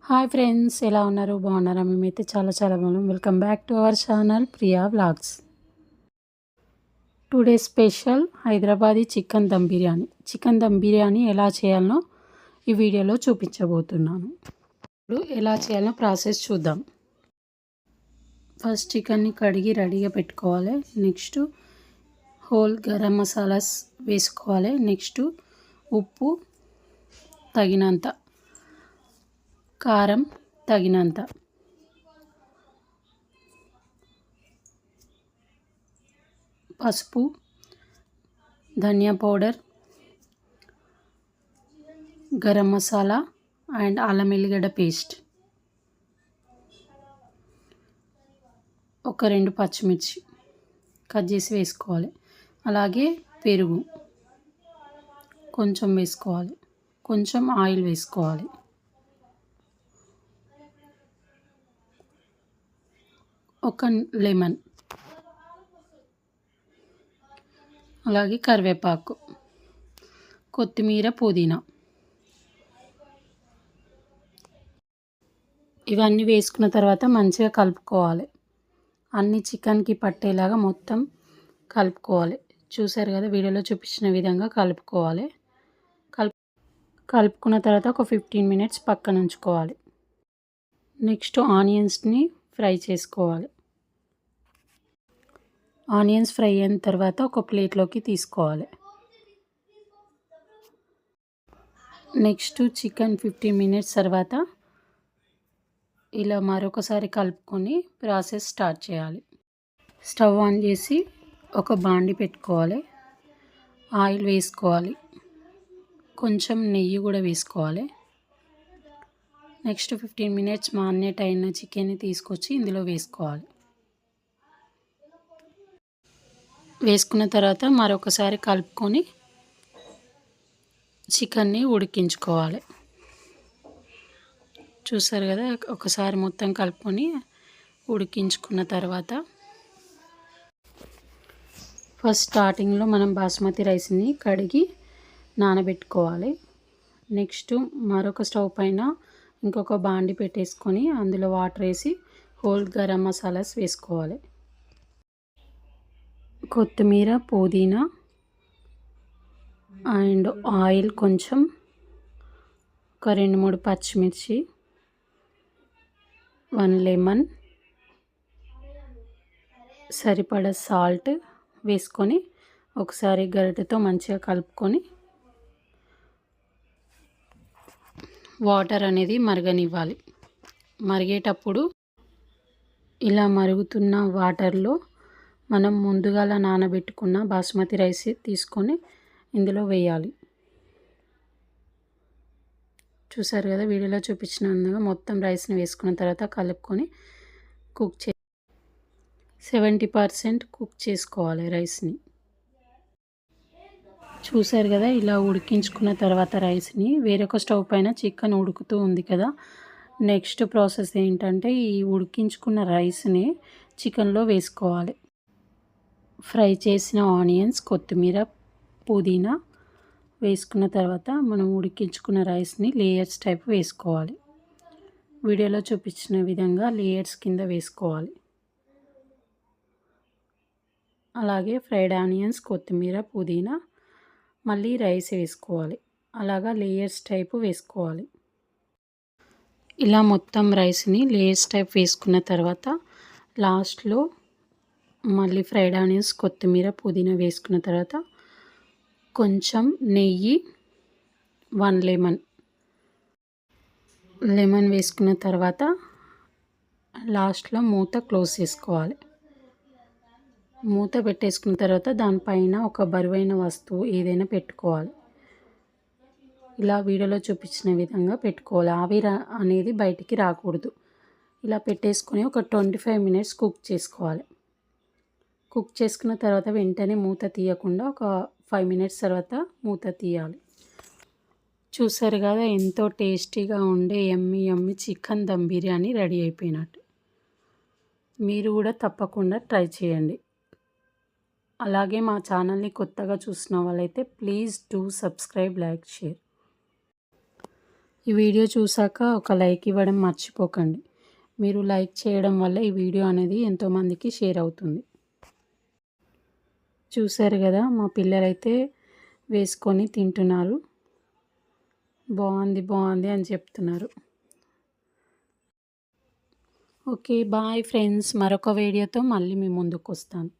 Hi friends, ఎలా ఉన్నారు? బాగున్నారా? మేమైతే చాలా చాలా బాగున్నాం. Welcome back to our channel Priya vlogs. Today special Hyderabadi chicken dum biryani. Chicken dum biryani ఎలా చేయాలనో ఈ వీడియోలో చూపించబోతున్నాను. ఇప్పుడు ఎలా చేయాలనో ప్రాసెస్ చూద్దాం. ఫస్ట్ చికెన్ని కడిగి రెడీగా పెట్టుకోవాలి. నెక్స్ట్ హోల్ గరం మసాలాస్ వేసుకోవాలి. నెక్స్ట్ ఉప్పు తగినంత, కారం తగినంత, పసుపు, ధనియా పౌడర్, గరం మసాలా అండ్ అల్లం ఎల్లిగడ్డ పేస్ట్, ఒక 2 పచ్చిమిర్చి కట్ చేసి వేసుకోవాలి. అలాగే పెరుగు కొంచెం వేసుకోవాలి. కొంచెం ఆయిల్ వేసుకోవాలి. ఒక లెమన్, అలాగే కరివేపాకు, కొత్తిమీర, పుదీనా. ఇవన్నీ వేసుకున్న తర్వాత మంచిగా కలుపుకోవాలి. అన్ని చికెన్కి పట్టేలాగా మొత్తం కలుపుకోవాలి. చూసారు కదా, వీడియోలో చూపించిన విధంగా కలుపుకోవాలి. కలుపుకున్న తర్వాత ఒక 15 మినిట్స్ పక్కన ఉంచుకోవాలి. నెక్స్ట్ ఆనియన్స్ని ఫ్రై చేసుకోవాలి. ఆనియన్స్ ఫ్రై అయిన తర్వాత ఒక ప్లేట్లోకి తీసుకోవాలి. నెక్స్ట్ చికెన్ 15 మినిట్స్ తర్వాత ఇలా మరొకసారి కలుపుకొని ప్రాసెస్ స్టార్ట్ చేయాలి. స్టవ్ ఆన్ చేసి ఒక బాండి పెట్టుకోవాలి. ఆయిల్ వేసుకోవాలి. కొంచెం నెయ్యి కూడా వేసుకోవాలి. నెక్స్ట్ 15 మినిట్స్ మారినేట్ అయిన చికెన్ని తీసుకొచ్చి ఇందులో వేసుకోవాలి. వేసుకున్న తర్వాత మరొకసారి కలుపుకొని చికెన్ని ఉడికించుకోవాలి. చూసారు కదా, ఒకసారి మొత్తం కలుపుకొని ఉడికించుకున్న తర్వాత ఫస్ట్ స్టార్టింగ్లో మనం బాస్మతి రైస్ని కడిగి నానబెట్టుకోవాలి. నెక్స్ట్ మరొక స్టవ్ పైన ఇంకొక బాండి పెట్టేసుకొని అందులో వాటర్ వేసి హోల్ గరం మసాలాస్ వేసుకోవాలి. కొత్తిమీర, పుదీనా అండ్ ఆయిల్, కొంచెం ఒక 2-3 పచ్చిమిర్చి, 1 లెమన్, సరిపడా సాల్ట్ వేసుకొని ఒకసారి గరిటెతో మంచిగా కలుపుకొని వాటర్ అనేది మరగనివ్వాలి. మరిగేటప్పుడు ఇలా మరుగుతున్న వాటర్లో మనం ముందుగా నానబెట్టుకున్న బాస్మతి రైస్ తీసుకొని ఇందులో వేయాలి. చూసారు కదా, వీడియోలో చూపించినందుగా మొత్తం రైస్ని వేసుకున్న తర్వాత కలుపుకొని కుక్ 70% కుక్ చేసుకోవాలి రైస్ని. చూసారు కదా, ఇలా ఉడికించుకున్న తర్వాత రైస్ని వేరొక స్టవ్ పైన చికెన్ ఉడుకుతూ ఉంది కదా. నెక్స్ట్ ప్రాసెస్ ఏంటంటే ఈ ఉడికించుకున్న రైస్ని చికెన్లో వేసుకోవాలి. ఫ్రై చేసిన ఆనియన్స్, కొత్తిమీర, పుదీనా వేసుకున్న తర్వాత మనం ఉడికించుకున్న రైస్ని లేయర్స్ టైప్ వేసుకోవాలి. వీడియోలో చూపించిన విధంగా లేయర్స్ కింద వేసుకోవాలి. అలాగే ఫ్రైడ్ ఆనియన్స్, కొత్తిమీర, పుదీనా, మళ్ళీ రైస్ వేసుకోవాలి. అలాగా లేయర్స్ టైప్ వేసుకోవాలి. ఇలా మొత్తం రైస్ని లేయర్స్ టైప్ వేసుకున్న తర్వాత లాస్ట్లో మళ్ళీ ఫ్రైడ్ ఆనియన్స్, కొత్తిమీర, పుదీనా వేసుకున్న తర్వాత కొంచెం నెయ్యి, 1 లెమన్ వేసుకున్న తర్వాత లాస్ట్లో మూత క్లోజ్ చేసుకోవాలి. మూత పెట్టేసుకున్న తర్వాత దానిపైన ఒక బరువైన వస్తువు ఏదైనా పెట్టుకోవాలి. ఇలా వీడియోలో చూపించిన విధంగా పెట్టుకోవాలి. ఆవిరి అనేది బయటికి రాకూడదు. ఇలా పెట్టేసుకొని ఒక 25 మినిట్స్ కుక్ చేసుకోవాలి. కుక్ చేసుకున్న తర్వాత వెంటనే మూత తీయకుండా ఒక 5 మినిట్స్ తర్వాత మూత తీయాలి. చూసారు కదా, ఎంతో టేస్టీగా ఉండే yummy chicken dum biryani ready అయిపోయినట్టు. మీరు కూడా తప్పకుండా ట్రై చేయండి. అలాగే మా ఛానల్ని కొత్తగా చూసిన వాళ్ళైతే please do subscribe, like, share. ఈ వీడియో చూసాక ఒక లైక్ ఇవ్వడం మర్చిపోకండి. మీరు లైక్ చేయడం వల్ల ఈ వీడియో అనేది ఎంతోమందికి షేర్ అవుతుంది. చూసారు కదా, మా పిల్లలైతే వేసుకొని తింటున్నారు. బాగుంది బాగుంది అని చెప్తున్నారు. ఓకే బాయ్ ఫ్రెండ్స్, మరొక వీడియోతో మళ్ళీ మీ ముందుకు వస్తాను.